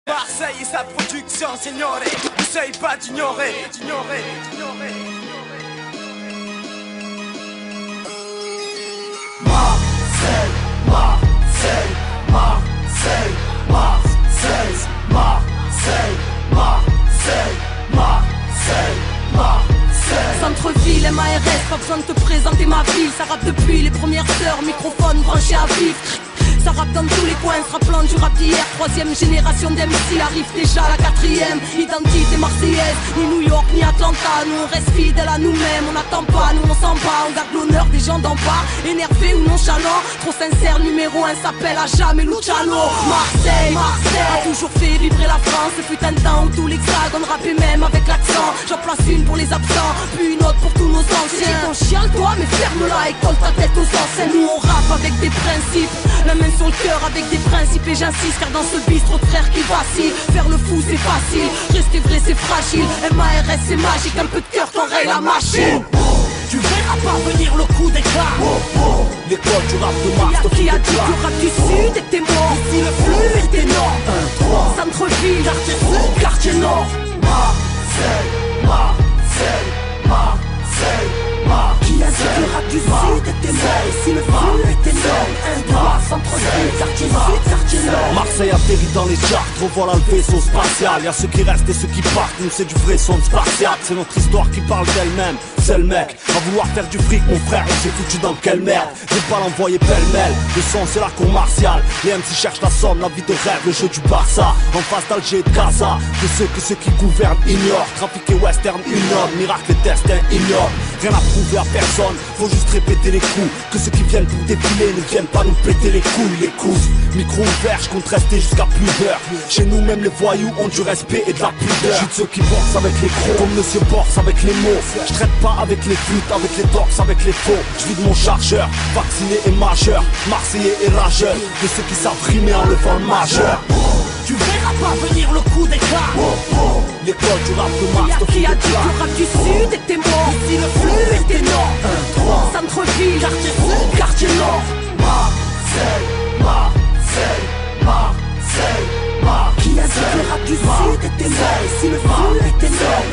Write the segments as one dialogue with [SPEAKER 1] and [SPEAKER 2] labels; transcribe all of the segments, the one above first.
[SPEAKER 1] Marseille et sa production, signore, n'essaye pas d'ignorer.
[SPEAKER 2] Marseille, Marseille, Marseille, Marseille, Marseille, Marseille, Marseille, Marseille.
[SPEAKER 3] Centre-ville, MARS, pas besoin de te présenter ma ville. Ça rappe depuis les premières heures, microphone branché à vif. Ça rappe dans tous les coins, se rappelant du rap d'hier. Troisième génération d'MC arrive déjà la quatrième. Identité marseillaise, ni New York ni Atlanta. Nous on reste fidèles à nous-mêmes, on n'attend pas, nous on s'en bat. On garde l'honneur des gens d'en bas, énervés ou nonchalants. Trop sincère, numéro 1 s'appelle à jamais Luciano. Marseille, Marseille a toujours fait vibrer la France. Ce putain de temps où tout l'hexagone rappait même avec l'accent. J'en place une pour les absents, puis une autre pour tous nos anciens. Ton chiale toi, mais ferme-la et colle ta tête aux anciens. Nous on rappe avec des principes, la main sur le cœur avec des principes et j'insiste car dans ce bistrot de frères qui vacille. Faire le fou c'est facile, rester vrai c'est fragile. MARS c'est magique, un peu de cœur t'enraye la machine.
[SPEAKER 2] Tu verras pas venir le coup d'éclat. L'école du rap de Mars te
[SPEAKER 3] Qui a
[SPEAKER 2] fout
[SPEAKER 3] dit
[SPEAKER 2] des
[SPEAKER 3] que le
[SPEAKER 2] plats.
[SPEAKER 3] rap du sud était mort?
[SPEAKER 2] Ici le flux est énorme.
[SPEAKER 3] Centre-ville,
[SPEAKER 2] Quartier sud, quartier nord. Marseille, Marseille, Marseille, Marseille. Qui a dit que le rap du sud était mort? Ici le flux est énorme. Centre-ville, quartier sud, quartier nord.
[SPEAKER 4] Marseille atterrit dans les charts, revoilà le vaisseau spatial. Y'a ceux qui restent et ceux qui partent, nous c'est du vrai son spatial. C'est notre histoire qui parle d'elle-même, c'est le mec. À vouloir faire du fric mon frère, on s'est foutu dans quelle merde. J'ai pas l'envoyer pêle-mêle, le son c'est la cour martiale. Les MC cherchent la somme, la vie de rêve, le jeu du Barça. En face d'Alger et de Gaza, que ceux qui gouvernent ignorent. Trafic et western ignorent, miracle et destin ignorent. Rien à prouver à personne, faut juste répéter les coups. Que ceux qui viennent pour défiler ne viennent pas nous péter les couilles, les couses. Micro ouvert, je compte rester jusqu'à plus d'heures. Chez nous même les voyous ont du respect et de la pudeur. Je suis de ceux qui boxent avec les crocs, comme monsieur Borse avec les mots. Je traite pas avec les flûtes, avec les torses, avec les faux. Je vis de mon chargeur, vacciné et majeur, marseillais et rageur. De ceux qui savent rimer en levant le majeur.
[SPEAKER 2] Tu verras pas venir le coup d'éclat.
[SPEAKER 4] L'école du rap de Mars te fout
[SPEAKER 3] qui a
[SPEAKER 4] des
[SPEAKER 3] dit que
[SPEAKER 4] plats.
[SPEAKER 3] le rap du sud était mort?
[SPEAKER 2] Ici le flux est énorme.
[SPEAKER 3] Centre-ville,
[SPEAKER 2] Quartier sud, quartier nord. Marseille, Marseille, Marseille, Marseille. Qui a dit que le rap du sud était mort? Ici le flux est énorme.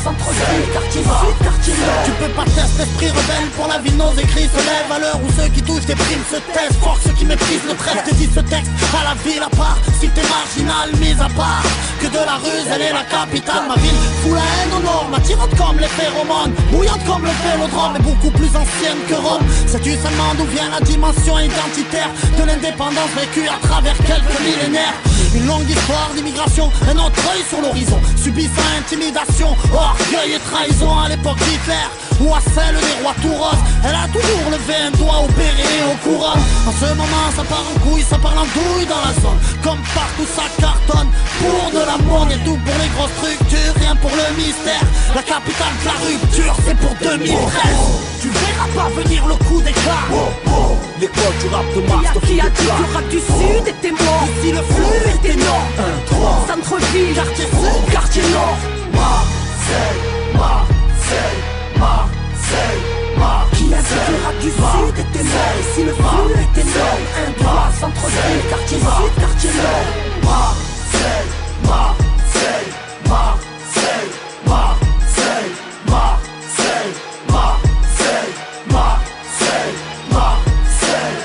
[SPEAKER 2] Centre-ville, quartier sud, quartier nord. Tu peux pas taire cet esprit rebelle pour la ville, nos écrits se lèvent à l'heure où ceux qui touchent des primes se taisent. Fort ceux qui méprisent le trèfle, te disent ce texte à la ville à part. Si t'es marginal, mise à part, que de la ruse, elle est la capitale. Ma ville fout la haine au nord, m'attirante comme les phéromones, bouillante comme le vélodrome, mais beaucoup plus ancienne que Rome. Sais-tu seulement d'où vient la dimension identitaire de l'indépendance vécue à travers quelques millénaires? Une longue histoire d'immigration, un autre œil sur l'horizon, subissant intimidation, orgueil et trahison à l'époque d'Hitler ou à celle des rois tout roses. Elle a toujours levé un doigt au béret et aux couronnes. En ce moment ça part en couille, ça part en douille dans la zone. Comme partout ça cartonne, pour de l'amour, y'a tout pour les grosses structures, rien pour le mystère. La capitale de la rupture, c'est pour 2013. Tu verras pas venir le coup d'éclat.
[SPEAKER 4] L'école du rap de Mars te fout
[SPEAKER 3] qui a
[SPEAKER 4] des
[SPEAKER 3] dit que
[SPEAKER 4] plats.
[SPEAKER 3] le rap du sud était mort?
[SPEAKER 2] Ici le flux est énorme.
[SPEAKER 3] Centre-ville,
[SPEAKER 2] Quartier sud, quartier nord. Marseille, Marseille, Marseille, Marseille. Qui a dit que le rap du sud était mort? Ici le flux est énorme. Centre-ville, quartier sud, quartier nord. Marseille, Marseille, Marseille, Marseille, Marseille, Marseille, Marseille, Marseille.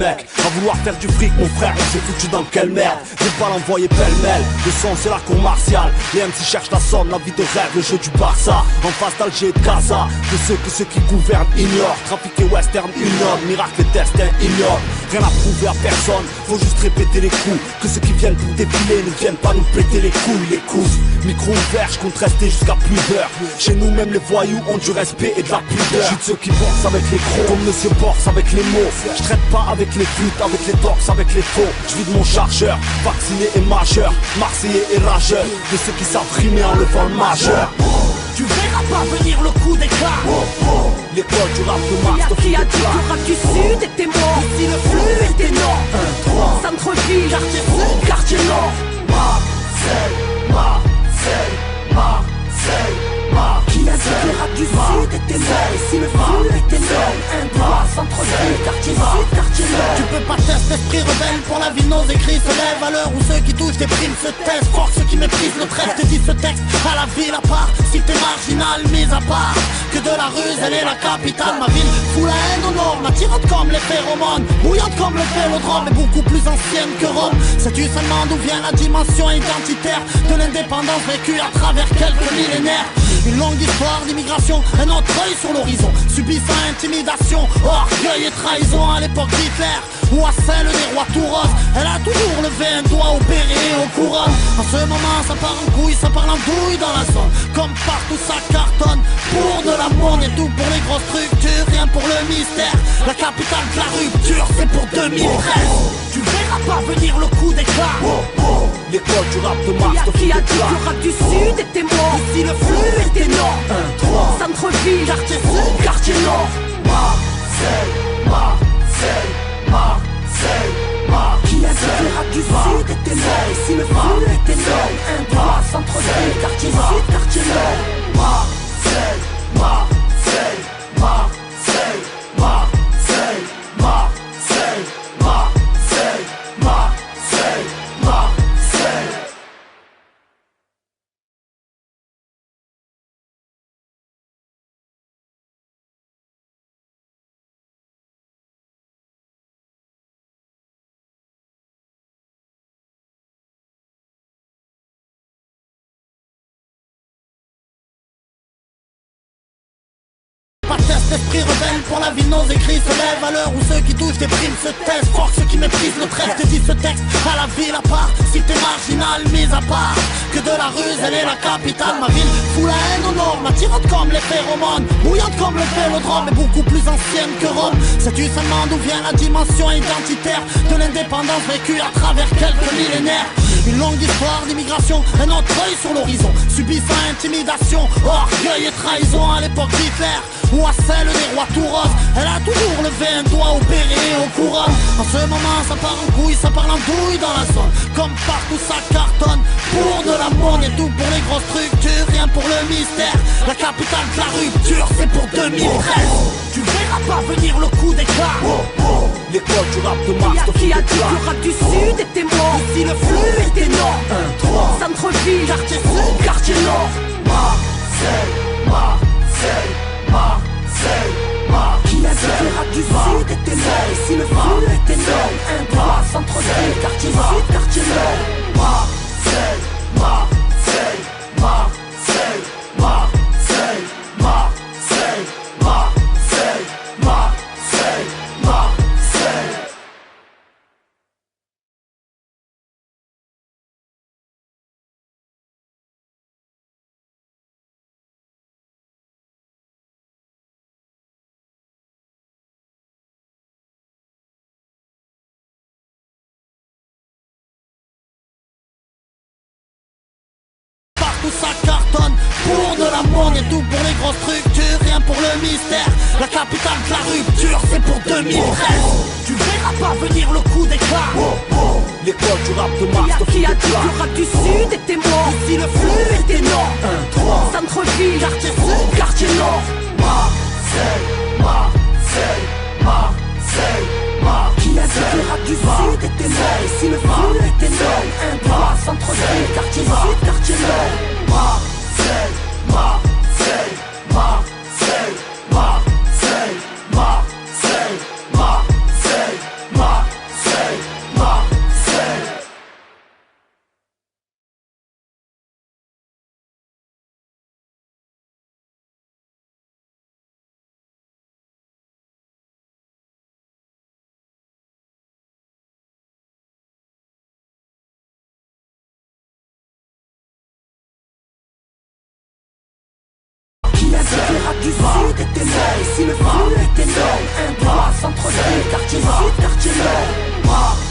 [SPEAKER 4] Mec, à vouloir faire du fric mon frère, on s'est foutu dans quelle merde. J'ai pas l'envoyer pêle-mêle, le son c'est la cour martiale. Les MC cherchent la somme, la vie de rêve, le jeu du Barça. En face d'Alger et de Gaza, que ceux qui gouvernent ignorent. Trafic et western ignorent, miracle et destin ignorent. Rien à prouver à personne, faut juste répéter les coups. Que ceux qui viennent pour défiler ne viennent pas nous péter les couilles, les couses. Micro ouvert, je compte rester jusqu'à plus d'heures. Chez nous même les voyous ont du respect et de la pudeur. Je suis de ceux qui boxent avec les crocs, comme monsieur Borse avec les mots. Je traite pas avec les flûtes, avec les torses, avec les faux. Je vis de mon chargeur, vacciné et majeur, marseillais et rageur. De ceux qui savent rimer en levant le majeur.
[SPEAKER 2] Tu verras pas venir le coup d'éclat.
[SPEAKER 4] L'école du rap de Mars te fout
[SPEAKER 3] qui
[SPEAKER 4] des
[SPEAKER 3] a dit que
[SPEAKER 4] plats.
[SPEAKER 3] le rap du sud centre-ville, quartier sud, quartier nord.
[SPEAKER 2] Marseille, Marseille, Marseille, Marseille. Qui a dit que le rap du sud était mort? Ici le flux était énorme. Un droit, centre-ville, quartier sud, quartier nord.
[SPEAKER 5] Tu peux pas tester esprit rebelle pour la vie, nos écrits se lèvent à l'heure où ceux qui touchent des primes se taisent. Fort ceux qui méprisent le trait, te dis ce texte à la ville à part. Si t'es marginal, mis à part, que de la ruse, elle est la capitale. Ma ville fout la haine au nord, attirante comme les phéromones, bouillante comme le vélodrome, mais beaucoup plus ancienne que Rome. Sais-tu seulement d'où vient la dimension identitaire de l'indépendance vécue à travers quelques millénaires? Une longue histoire d'immigration, un autre œil sur l'horizon, subissant intimidation, orgueil et trahison à l'époque d'Hitler ou à celle des rois tout roses. Elle a toujours levé un doigt au béret et aux couronnes. En ce moment ça part en couille, ça parle en douille dans la zone. Comme partout ça cartonne, pour de la monnaie, tout pour les grosses structures, rien pour le mystère. La capitale de la rupture, c'est pour 2013. Tu verras pas venir le coup d'éclat.
[SPEAKER 4] L'école du rap de Mars te
[SPEAKER 3] Qui a
[SPEAKER 4] fout
[SPEAKER 3] dit
[SPEAKER 4] des
[SPEAKER 3] que le rap du sud était mort? Ici le flux était énorme. Centre-ville, quartier sud, quartier nord.
[SPEAKER 2] Marseille, Marseille, Marseille, Marseille. Qui a dit que le rap du sud était mort? Ici le flux était énorme. Un droit, centre-ville, quartier sud, quartier nord. Marseille, Marseille, Marseille, Marseille, Marseille, Marseille, Marseille, Marseille.
[SPEAKER 5] Pas de test esprit rebelle pour la vie, nos écrits se lèvent à l'heure où ceux qui touchent des primes se taisent. Fort ceux qui méprisent le trait, te dis ce texte à la ville à part. Si t'es marginal, mis à part, que de la ruse, elle est la capitale. Ma ville fout la haine au nord, attirante comme les phéromones, bouillante comme le vélodrome, mais beaucoup plus ancienne que Rome. Sais-tu seulement d'où vient la dimension identitaire de l'indépendance vécue à travers quelques millénaires? Une longue histoire d'immigration, un autre œil sur l'horizon, subissant intimidation, orgueil et trahison à l'époque d'Hitler ou à celle des rois tout roses. Elle a toujours levé un doigt au béret et aux couronnes. En ce moment ça part en couille, ça parle en douille dans la zone. Comme partout ça cartonne, pour de la monnaie, tout pour les grosses structures, rien pour le mystère. La capitale de la rupture, c'est pour 2013. Tu verras pas venir le coup d'éclat.
[SPEAKER 4] L'école du rap de Mars te fout
[SPEAKER 3] Qui a
[SPEAKER 4] des
[SPEAKER 3] dit que le rap du sud était mort?
[SPEAKER 5] Ici le flux
[SPEAKER 3] Était énorme. Centre-ville, quartier sud, quartier nord.
[SPEAKER 2] Marseille, Marseille, Marseille, Marseille. Qui a dit que le rap du sud était mort? Ici le flux était énorme. Un droit, centre-ville, quartier sud, quartier nord. Marseille, Marseille, Marseille, Marseille, Marseille, Marseille, Marseille, Marseille.
[SPEAKER 5] Partout ça cartonne, pour de la monnaie, tout pour les grosses structures, rien pour le mystère. La capitale de la rupture, c'est pour 2013. Tu verras pas venir le coup d'éclat.
[SPEAKER 4] L'école du rap de Mars te fout
[SPEAKER 3] Qui a
[SPEAKER 4] des
[SPEAKER 3] dit que le rap du sud était mort?
[SPEAKER 5] Ici le flux
[SPEAKER 3] Était énorme. Centre-ville, quartier sud, quartier nord.
[SPEAKER 2] Marseille, Marseille, Marseille, Marseille. Qui a dit que le rap du sud était mort? Ici le flux était énorme. Un droit, centre-ville, quartier sud, quartier nord. Marseille, Marseille, Marseille, Marseille, Marseille, Marseille, Marseille, Marseille. Qui a dit que le rap du sud était mort? Ici le flux était énorme. Un droit, centre-ville, quartier sud, quartier nord.